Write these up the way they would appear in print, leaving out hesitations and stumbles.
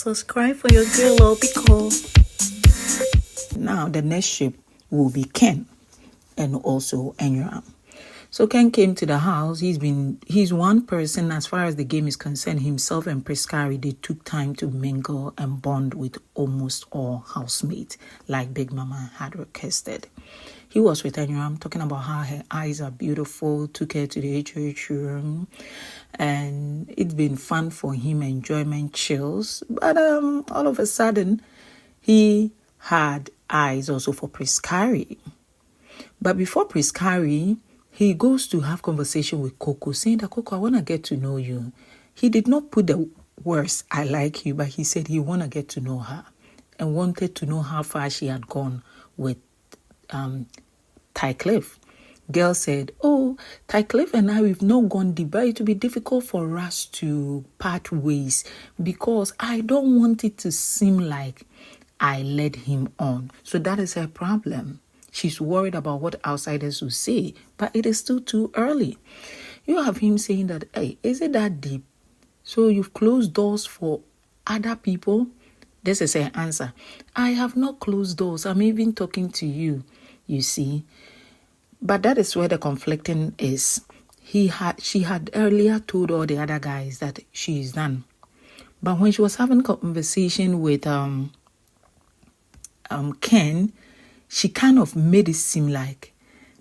Subscribe for your girl Obico. Now the next ship will be Ken and also Eyram. So Ken came to the house. He's one person as far as the game is concerned. Himself and Priscary, they took time to mingle and bond with almost all housemates, like Big Mama had requested. He was with Eyram, talking about how her eyes are beautiful, took her to the HOH room, and it's been fun for him, enjoyment, chills. But all of a sudden, he had eyes also for Priscary. But before Priscary, he goes to have conversation with Coco, saying that, Coco, I want to get to know you. He did not put the words, I like you, but he said he want to get to know her and wanted to know how far she had gone with Cliff. Girl said, oh, Cliff and I, we've not gone deep, but it will be difficult for us to part ways because I don't want it to seem like I led him on. So that is her problem. She's worried about what outsiders will say, but it is still too early. You have him saying that, hey, is it that deep? So you've closed doors for other people? This is her answer. I have not closed doors. I'm even talking to you, you see. But that is where the conflicting is. She had earlier told all the other guys that she is done. But when she was having a conversation with Ken, she kind of made it seem like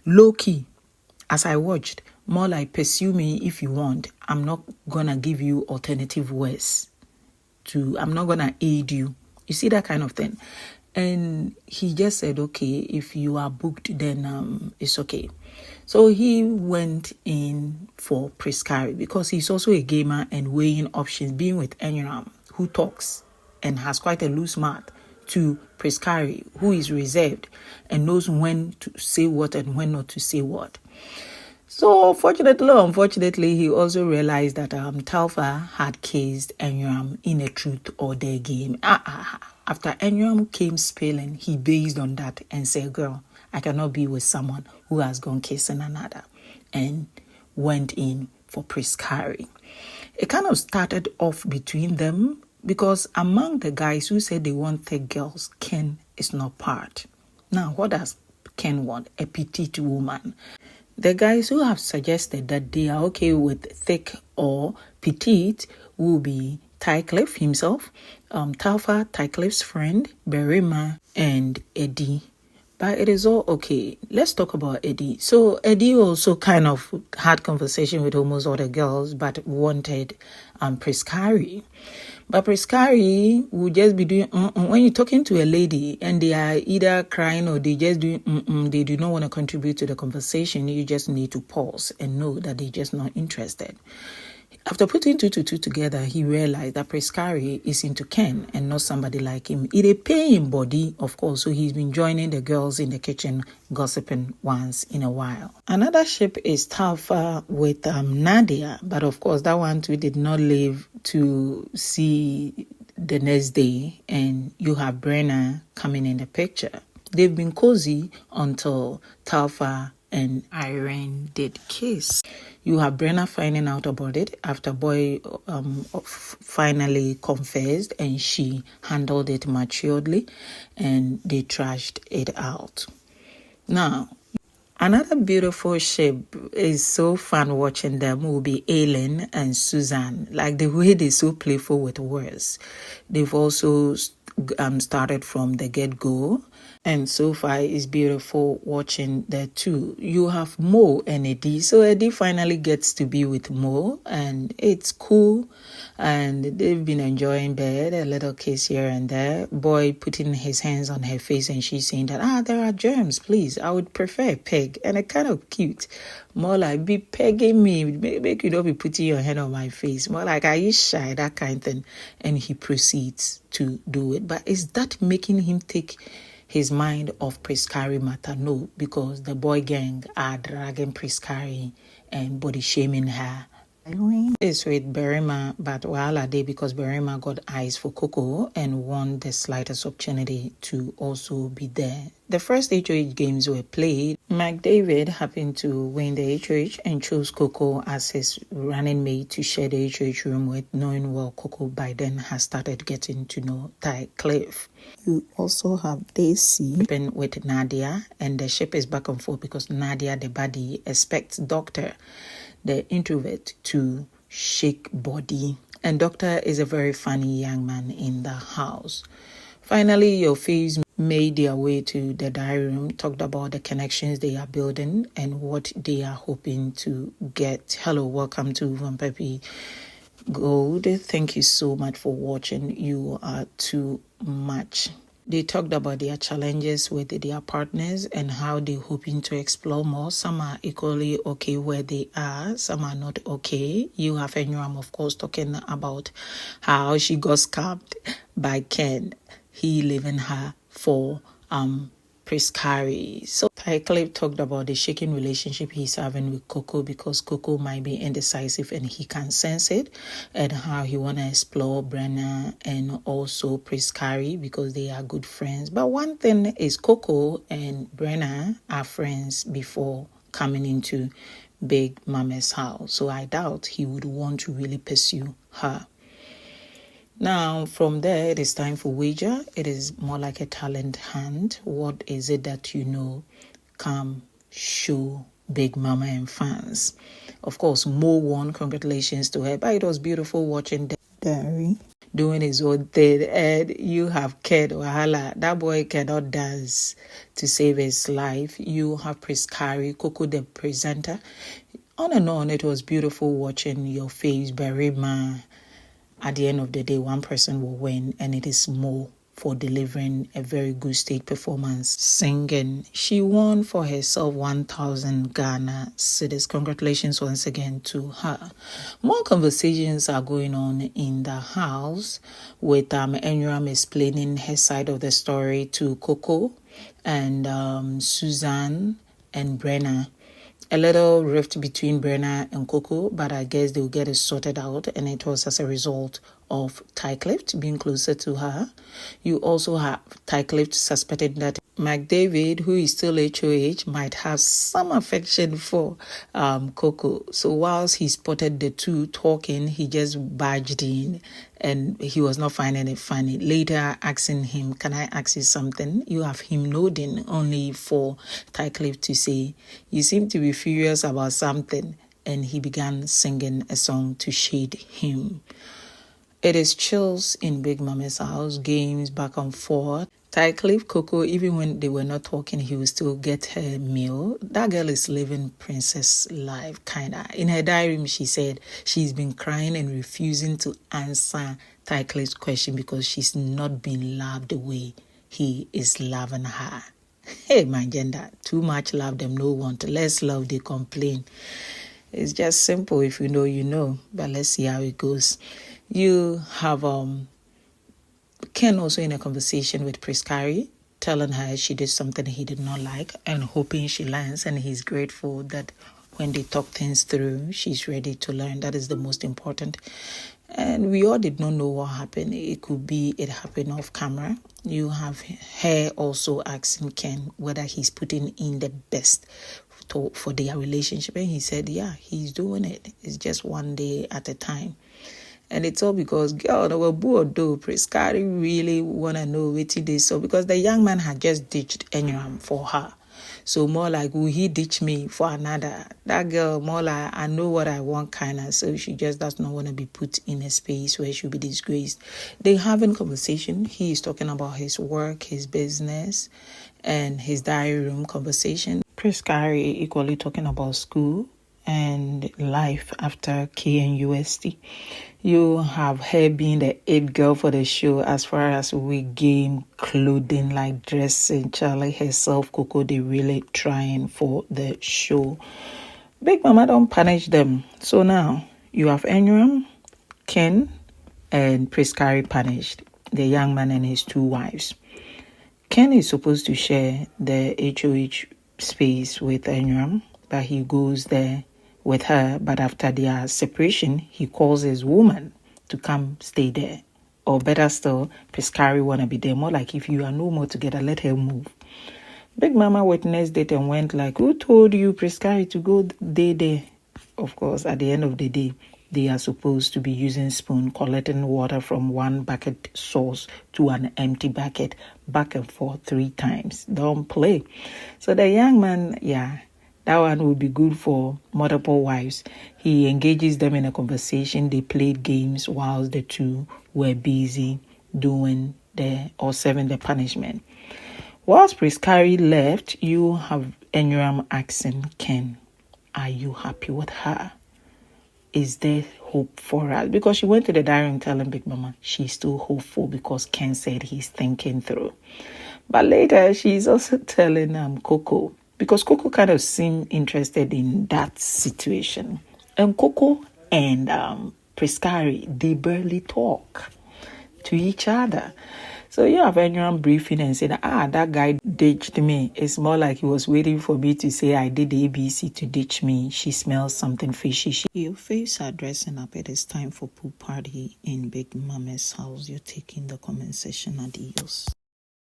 low-key, as I watched, more like pursue me if you want. I'm not going to give you alternative ways. I'm not going to aid you. You see that kind of thing. And he just said, okay, if you are booked, then it's okay. So he went in for Priscary because he's also a gamer and weighing options, being with Eyram, who talks and has quite a loose mouth, to Priscary, who is reserved and knows when to say what and when not to say what. So fortunately or unfortunately, he also realized that Talfa had cased Eyram in a truth or dare game. After Eyram came spilling, he based on that and said, girl, I cannot be with someone who has gone kissing another, and went in for Priscary. It kind of started off between them because among the guys who said they want thick girls, Ken is not part. Now, what does Ken want? A petite woman. The guys who have suggested that they are okay with thick or petite will be Cliff himself, Talfa, Cliff's friend, Berima, and Eddie. But it is all okay. Let's talk about Eddie. So Eddie also kind of had conversation with almost all the girls, but wanted Priscary. But Priscary will just be doing when you're talking to a lady and they are either crying or they just doing they do not want to contribute to the conversation. You just need to pause and know that they're just not interested. After putting two to two together, he realized that Priscary is into Ken and not somebody like him. It a paying body, of course, so he's been joining the girls in the kitchen, gossiping once in a while. Another ship is Talfa with Nadia, but of course that one too did not live to see the next day, and you have Brenna coming in the picture. They've been cozy until Talfa and Eyram did kiss. You have Brenna finding out about it after boy finally confessed, and she handled it maturely and they trashed it out. Now, another beautiful ship is so fun watching them will be Eyram and Suzanne. Like the way they're so playful with words. They've also started from the get-go. And so far, it's beautiful watching the two. You have Mo and Eddie. So Eddie finally gets to be with Mo, and it's cool. And they've been enjoying bed, a little kiss here and there. Boy putting his hands on her face, and she's saying that, there are germs, please. I would prefer a peg. And it's kind of cute. More like, be pegging me. Make you don't be putting your hand on my face. More like, are you shy? That kind of thing. And he proceeds to do it. But is that making him take his mind off Priscary matter? No, because the boy gang are dragging Priscary and body shaming her Eyram is with Berima, but Wahala Day because Berima got eyes for Coco and won the slightest opportunity to also be there. The first HOH games were played. McDavid happened to win the HOH and chose Coco as his running mate to share the HOH room with, knowing well Coco by then has started getting to know Ty Cliff. You also have Daisy with Nadia, and the ship is back and forth because Nadia, the baddie, expects Doctor, the introvert, to shake body. And Doctor is a very funny young man in the house. Finally, your faves made their way to the diary room, talked about the connections they are building and what they are hoping to get. Hello, welcome to Van Pepe Gold. Thank you so much for watching. You are too much. They talked about their challenges with their partners and how they're hoping to explore more. Some are equally okay where they are. Some are not okay. You have Eyram, of course, talking about how she got scammed by Ken. He leaving her for Priscary. So Ty Cliff talked about the shaking relationship he's having with Coco because Coco might be indecisive and he can sense it, and how he want to explore Brenna and also Priscary because they are good friends. But one thing is Coco and Brenna are friends before coming into Big Mama's house. So I doubt he would want to really pursue her. Now, from there, it is time for wager. It is more like a talent hunt. What is it that you know? Come show Big Mama and fans. Of course, Mo won. Congratulations to her. But it was beautiful watching Derry doing his own thing. And you have Ked Wahala. That boy cannot dance to save his life. You have Priscary, Coco the presenter. On and on, it was beautiful watching your face, Berima. At the end of the day, one person will win, and it is Mo for delivering a very good stage performance, singing. She won for herself 1,000 Ghana cedis. Congratulations once again to her. More conversations are going on in the house with Eyram explaining her side of the story to Coco and Suzanne and Brenna. A little rift between Brenna and Coco, but I guess they'll get it sorted out, and it was as a result of Ty Cliff being closer to her. You also have Ty Cliff suspected that McDavid, who is still HOH, might have some affection for Coco. So whilst he spotted the two talking, he just barged in and he was not finding it funny. Later asking him, "Can I ask you something?" You have him nodding, only for Ty Cliff to say, "You seem to be furious about something." And he began singing a song to shade him. It is chills in Big Mama's house, games back and forth. Ty Cliff, Coco, even when they were not talking, he would still get her meal. That girl is living princess life, kinda. In her diary, she said she's been crying and refusing to answer Ty Cliff's question because she's not been loved the way he is loving her. Hey, my gender, too much love them, no want. Less love, they complain. It's just simple. If you know, you know. But let's see how it goes. You have Ken also in a conversation with Priscary, telling her she did something he did not like and hoping she learns, and he's grateful that when they talk things through, she's ready to learn. That is the most important. And we all did not know what happened. It could be it happened off camera. You have her also asking Ken whether he's putting in the best for their relationship, and he said, yeah, he's doing it. It's just one day at a time. And it's all because, girl, they were bored though. Priscary really want to know what it is. So because the young man had just ditched Eyram for her. So more like, will he ditch me for another? That girl, more like, I know what I want kind of. So she just does not want to be put in a space where she'll be disgraced. They having conversation. He is talking about his work, his business, and his diary room conversation. Priscary equally talking about school and life after KNUST. You have her being the it girl for the show as far as wig game, clothing, like dressing. Charlie herself, Coco, they really trying for the show. Big Mama don't punish them. So now you have Eyram, Ken, and Priscary punished. The young man and his two wives. Ken is supposed to share the HOH space with Eyram, but he goes there with her, but after their separation, he calls his woman to come stay there. Or better still, Priscary wanna be there. More like, if you are no more together, let her move. Big Mama witnessed it and went like, who told you, Priscary, to go there? Of course, at the end of the day, they are supposed to be using spoon, collecting water from one bucket source to an empty bucket, back and forth 3 times. Don't play. So the young man, yeah, that one would be good for multiple wives. He engages them in a conversation. They played games whilst the two were busy doing or serving the punishment. Whilst Priscary left, you have Eyram asking Ken, are you happy with her? Is there hope for us? Because she went to the diary and telling Big Mama she's still hopeful because Ken said he's thinking through. But later, she's also telling Coco, because Coco kind of seemed interested in that situation. And Coco and Priscary, they barely talk to each other. So you have Eyram briefing and saying, that guy ditched me. It's more like he was waiting for me to say I did ABC to ditch me. She smells something fishy. Your face are dressing up. It is time for pool party in Big Mama's house. You're taking the comment section. Adios.